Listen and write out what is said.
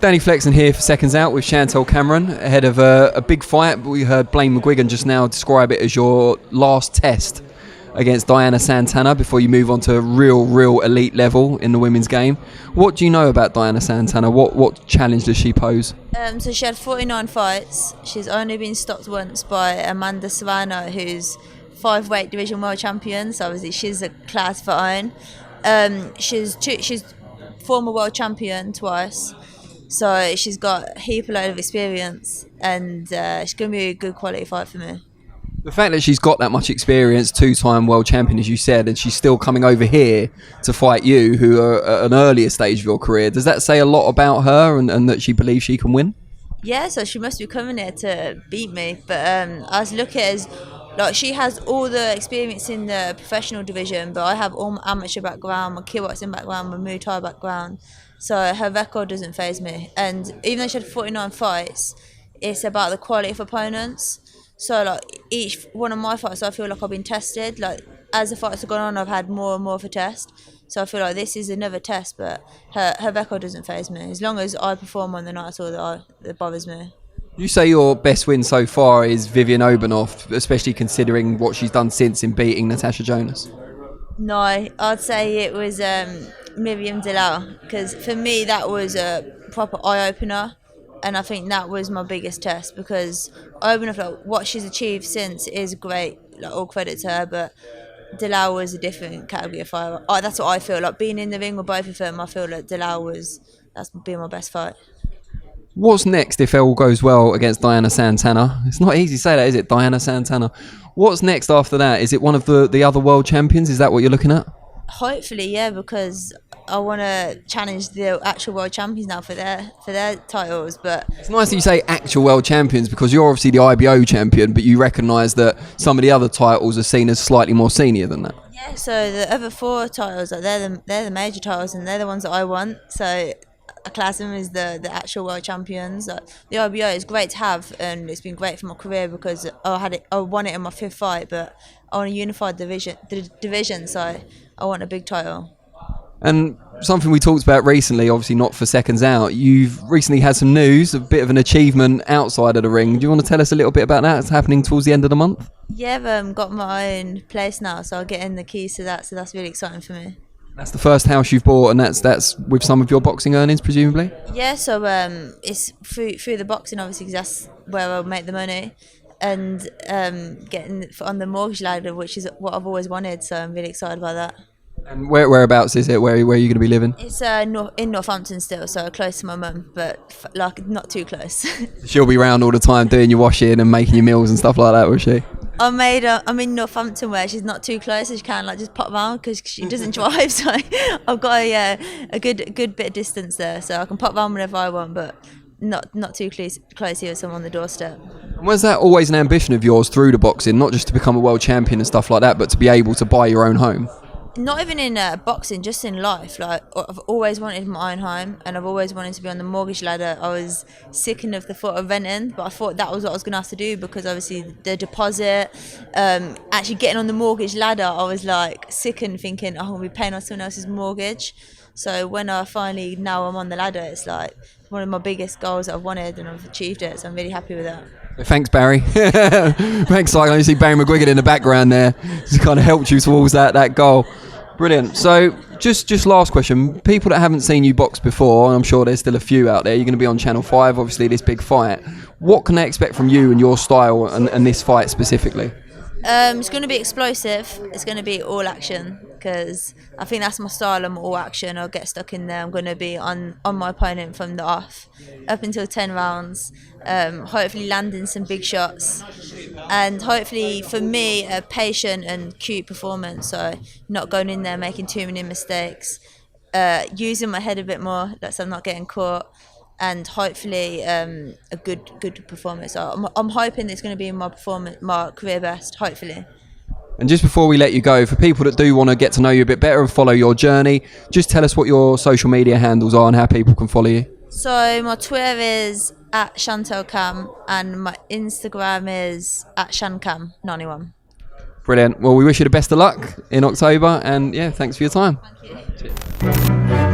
Danny Flexen here for Seconds Out with Chantelle Cameron ahead of a big fight. We heard Blaine McGregor just now describe it as your last test against Diana Santana before you move on to real elite level in the women's game. What do you know about Diana Santana? What challenge does she pose? So she had 49 fights. She's only been stopped once by Amanda Serrano, who's 5-weight division world champion. So obviously she's a class of her own. She's former world champion twice. So she's got a heap load of experience, and she's going to be a good quality fight for me. The fact that she's got that much experience, 2-time world champion as you said, and she's still coming over here to fight you, who are at an earlier stage of your career, does that say a lot about her and that she believes she can win? Yeah, so she must be coming here to beat me. But I was looking at it as, like, she has all the experience in the professional division, but I have all my amateur background, my kickboxing background, my Muay Thai background. So her record doesn't faze me. And even though she had 49 fights, it's about the quality of opponents. So like each one of my fights, I feel like I've been tested. Like as the fights have gone on, I've had more and more of a test. So I feel like this is another test, but her record doesn't faze me. As long as I perform on the night, that's all that bothers me. You say your best win so far is Vivian Obernoff, especially considering what she's done since in beating Natasha Jonas. No, I'd say it was Miriam Delau, because for me that was a proper eye-opener, and I think that was my biggest test, because Obernoff, like, what she's achieved since is great, like all credit to her, but Delau was a different category of fighter. That's what I feel like, being in the ring with both of them. I feel like that's been my best fight. What's next if all goes well against Diana Santana? It's not easy to say that, is it? Diana Santana. What's next after that? Is it one of the other world champions? Is that what you're looking at? Hopefully, yeah, because I want to challenge the actual world champions now for their titles. But it's nice that you say actual world champions, because you're obviously the IBO champion, but you recognise that some of the other titles are seen as slightly more senior than that. Yeah, so the other 4 titles, like, they're the major titles, and they're the ones that I want. So I class them as the actual world champions. Like, the IBO is great to have, and it's been great for my career because I won it in my 5th fight, but I want a unified division, so I want a big title. And something we talked about recently, obviously not for Seconds Out, you've recently had some news, a bit of an achievement outside of the ring. Do you want to tell us a little bit about that? It's happening towards the end of the month. Yeah, I've got my own place now, so I'll get in the keys to that, so that's really exciting for me. That's the first house you've bought, and that's with some of your boxing earnings, presumably? Yeah, so it's through the boxing, obviously, because that's where I'll make the money, and getting on the mortgage ladder, which is what I've always wanted, so I'm really excited about that. And whereabouts is it? Where are you going to be living? It's in Northampton still, so close to my mum, but like not too close. She'll be round all the time doing your washing and making your meals and stuff like that, will she? I'm in Northampton, where she's not too close, so she can like just pop round because she doesn't drive. So I've got a good bit of distance there, so I can pop round whenever I want, but not too close here, so I'm on the doorstep. And was that always an ambition of yours through the boxing, not just to become a world champion and stuff like that, but to be able to buy your own home? Not even in boxing, just in life. Like, I've always wanted my own home, and I've always wanted to be on the mortgage ladder. I was sickened of the thought of renting, but I thought that was what I was going to have to do, because obviously the deposit, actually getting on the mortgage ladder, I was like sickened, thinking, oh, I'm going to be paying on someone else's mortgage. So when now I'm on the ladder, it's like one of my biggest goals that I've wanted, and I've achieved it, so I'm really happy with that. Thanks, Barry. Thanks, Simon. You see Barry McGregor in the background there. It's kind of helped you towards that goal. Brilliant. So, just last question. People that haven't seen you box before, and I'm sure there's still a few out there, you're going to be on Channel 5, obviously, this big fight. What can they expect from you and your style and this fight specifically? It's going to be explosive. It's going to be all action, because I think that's my style. I'm all action. I'll get stuck in there. I'm going to be on my opponent from the off up until 10 rounds, hopefully landing some big shots, and hopefully for me a patient and cute performance, so not going in there making too many mistakes, using my head a bit more so I'm not getting caught, and hopefully a good performance. So I'm hoping it's going to be my career best, hopefully. And just before we let you go, for people that do want to get to know you a bit better and follow your journey, just tell us what your social media handles are and how people can follow you. So my Twitter is @Chantelle Cam, and my Instagram is @ShanCam91. Brilliant. Well, we wish you the best of luck in October, and yeah, thanks for your time. Thank you. Cheers.